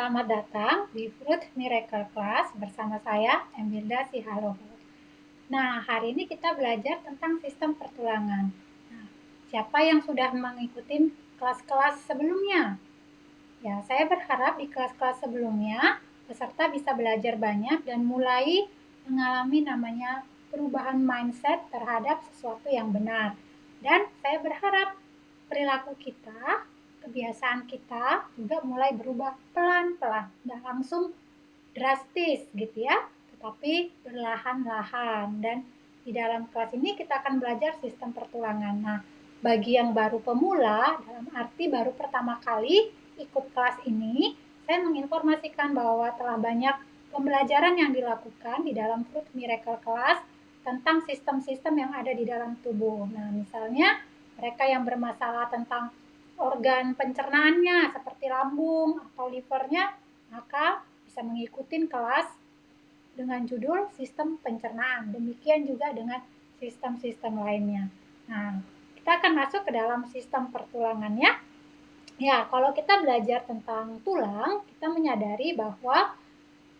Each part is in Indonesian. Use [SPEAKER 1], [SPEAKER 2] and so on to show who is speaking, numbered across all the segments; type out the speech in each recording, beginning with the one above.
[SPEAKER 1] Selamat datang di Fruit Miracle Class bersama saya, Emilda Sihaloho. Nah, hari ini kita belajar tentang sistem pertulangan. Nah, siapa yang sudah mengikuti kelas-kelas sebelumnya? Ya, saya berharap di kelas-kelas sebelumnya, peserta bisa belajar banyak dan mulai mengalami namanya perubahan mindset terhadap sesuatu yang benar. Dan saya berharap perilaku kita, kebiasaan kita juga mulai berubah pelan-pelan, tidak langsung drastis gitu ya, tetapi perlahan-lahan. Dan di dalam kelas ini kita akan belajar sistem pertulangan. Nah, bagi yang baru pemula, dalam arti baru pertama kali ikut kelas ini, saya menginformasikan bahwa telah banyak pembelajaran yang dilakukan di dalam Fruit Miracle Class tentang sistem-sistem yang ada di dalam tubuh. Nah, misalnya mereka yang bermasalah tentang organ pencernaannya seperti lambung atau livernya, maka bisa mengikuti kelas dengan judul sistem pencernaan. Demikian juga dengan sistem-sistem lainnya. Nah, kita akan masuk ke dalam sistem pertulangannya. Ya, kalau kita belajar tentang tulang, kita menyadari bahwa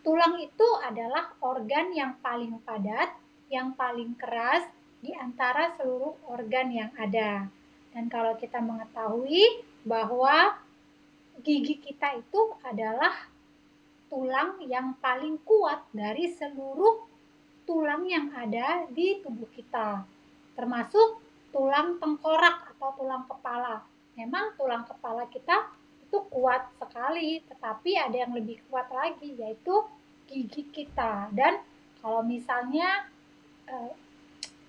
[SPEAKER 1] tulang itu adalah organ yang paling padat, yang paling keras di antara seluruh organ yang ada. Dan kalau kita mengetahui bahwa gigi kita itu adalah tulang yang paling kuat dari seluruh tulang yang ada di tubuh kita, termasuk tulang tengkorak atau tulang kepala. Memang tulang kepala kita itu kuat sekali, tetapi ada yang lebih kuat lagi, yaitu gigi kita. Dan kalau misalnya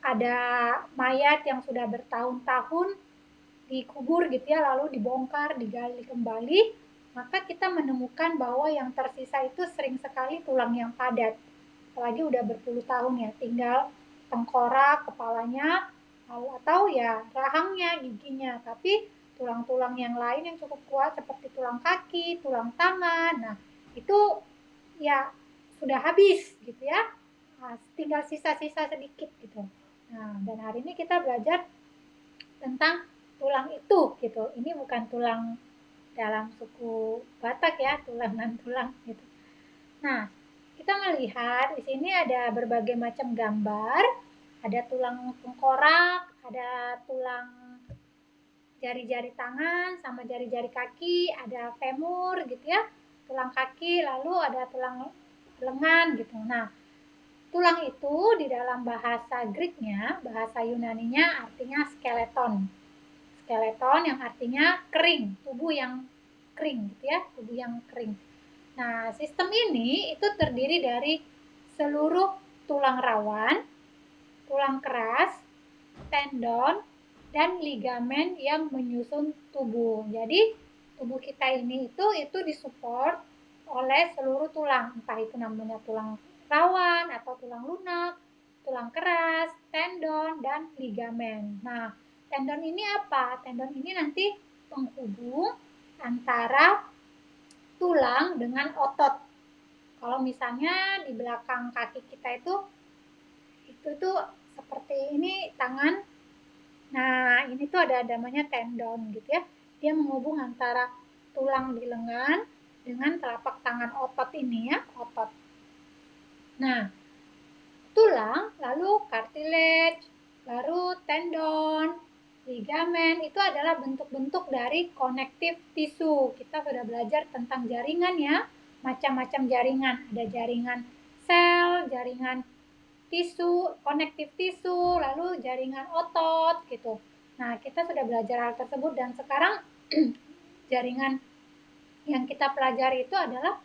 [SPEAKER 1] ada mayat yang sudah bertahun-tahun dikubur gitu ya, lalu dibongkar, digali kembali, maka kita menemukan bahwa yang tersisa itu sering sekali tulang yang padat. Apalagi udah berpuluh tahun ya, tinggal tengkorak, kepalanya, atau ya rahangnya, giginya. Tapi tulang-tulang yang lain yang cukup kuat seperti tulang kaki, tulang tangan, nah itu ya sudah habis gitu ya. Nah, tinggal sisa-sisa sedikit gitu. Nah, dan hari ini kita belajar tentang tulang itu gitu. Ini bukan tulang dalam suku Batak ya, tulang dan tulang gitu. Nah, kita melihat di sini ada berbagai macam gambar. Ada tulang tengkorak, ada tulang jari-jari tangan sama jari-jari kaki, ada femur gitu ya, tulang kaki, lalu ada tulang lengan gitu. Nah, tulang itu di dalam bahasa Greek-nya, bahasa Yunani-nya artinya skeleton. Skeleton yang artinya kering, tubuh yang kering gitu ya, tubuh yang kering. Nah, sistem ini itu terdiri dari seluruh tulang rawan, tulang keras, tendon, dan ligamen yang menyusun tubuh. Jadi, tubuh kita ini itu disupport oleh seluruh tulang, entah itu namanya tulang rawan atau tulang lunak, tulang keras, tendon, dan ligamen. Nah, tendon ini apa? Tendon ini nanti penghubung antara tulang dengan otot. Kalau misalnya di belakang kaki kita itu tuh seperti ini tangan. Nah, ini tuh ada namanya tendon gitu ya. Dia menghubung antara tulang di lengan dengan telapak tangan otot ini ya, otot. Nah, tulang, lalu cartilage, baru tendon, ligamen, itu adalah bentuk-bentuk dari connective tissue. Kita sudah belajar tentang jaringan ya, macam-macam jaringan. Ada jaringan sel, jaringan tisu, connective tissue, lalu jaringan otot gitu. Nah, kita sudah belajar hal tersebut dan sekarang jaringan yang kita pelajari itu adalah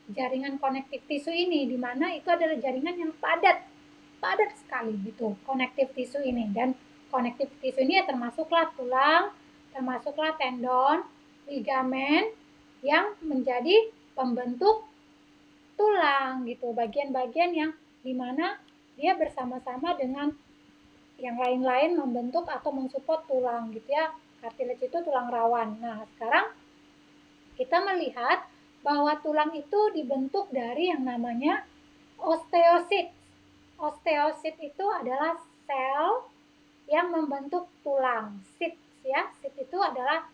[SPEAKER 1] jaringan connective tissue ini, di mana itu adalah jaringan yang padat sekali gitu, connective tissue ini. Dan connective tissue ini ya termasuklah tulang, termasuklah tendon, ligamen yang menjadi pembentuk tulang gitu, bagian-bagian yang dimana dia bersama-sama dengan yang lain-lain membentuk atau mensupport tulang gitu ya. Cartilage itu tulang rawan. Nah, sekarang kita melihat bahwa tulang itu dibentuk dari yang namanya osteosit. Osteosit itu adalah sel yang membentuk tulang. Sit ya, sit itu adalah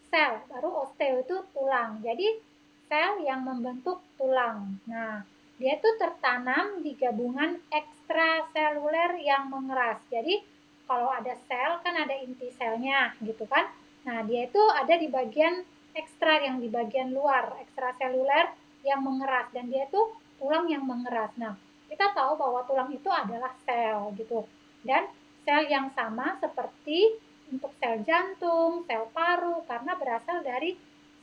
[SPEAKER 1] sel, baru osteo itu tulang. Jadi sel yang membentuk tulang. Nah, dia itu tertanam di gabungan ekstraseluler yang mengeras. Jadi, kalau ada sel kan ada inti selnya gitu kan. Nah, dia itu ada di bagian ekstra yang di bagian luar, ekstraseluler yang mengeras dan dia itu tulang yang mengeras. Nah, kita tahu bahwa tulang itu adalah sel gitu. Dan sel yang sama seperti untuk sel jantung, sel paru karena berasal dari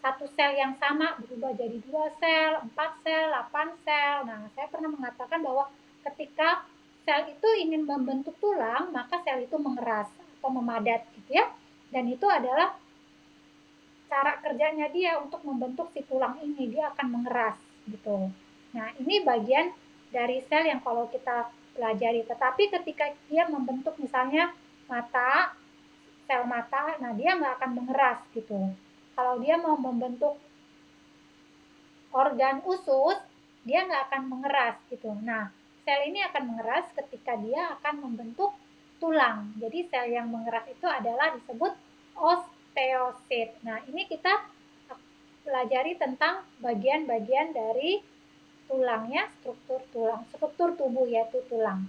[SPEAKER 1] satu sel yang sama berubah jadi 2 sel, 4 sel, 8 sel. Nah, saya pernah mengatakan bahwa ketika sel itu ingin membentuk tulang, maka sel itu mengeras atau memadat gitu ya. Dan itu adalah cara kerjanya dia untuk membentuk si tulang ini, dia akan mengeras gitu. Nah, ini bagian dari sel yang kalau kita pelajari. Tetapi ketika dia membentuk misalnya mata, sel mata, nah dia nggak akan mengeras gitu. Kalau dia mau membentuk organ usus, dia nggak akan mengeras gitu. Nah, sel ini akan mengeras ketika dia akan membentuk tulang. Jadi sel yang mengeras itu adalah disebut osteosit. Nah, ini kita pelajari tentang bagian-bagian dari tulangnya, struktur tulang, struktur tubuh yaitu tulang.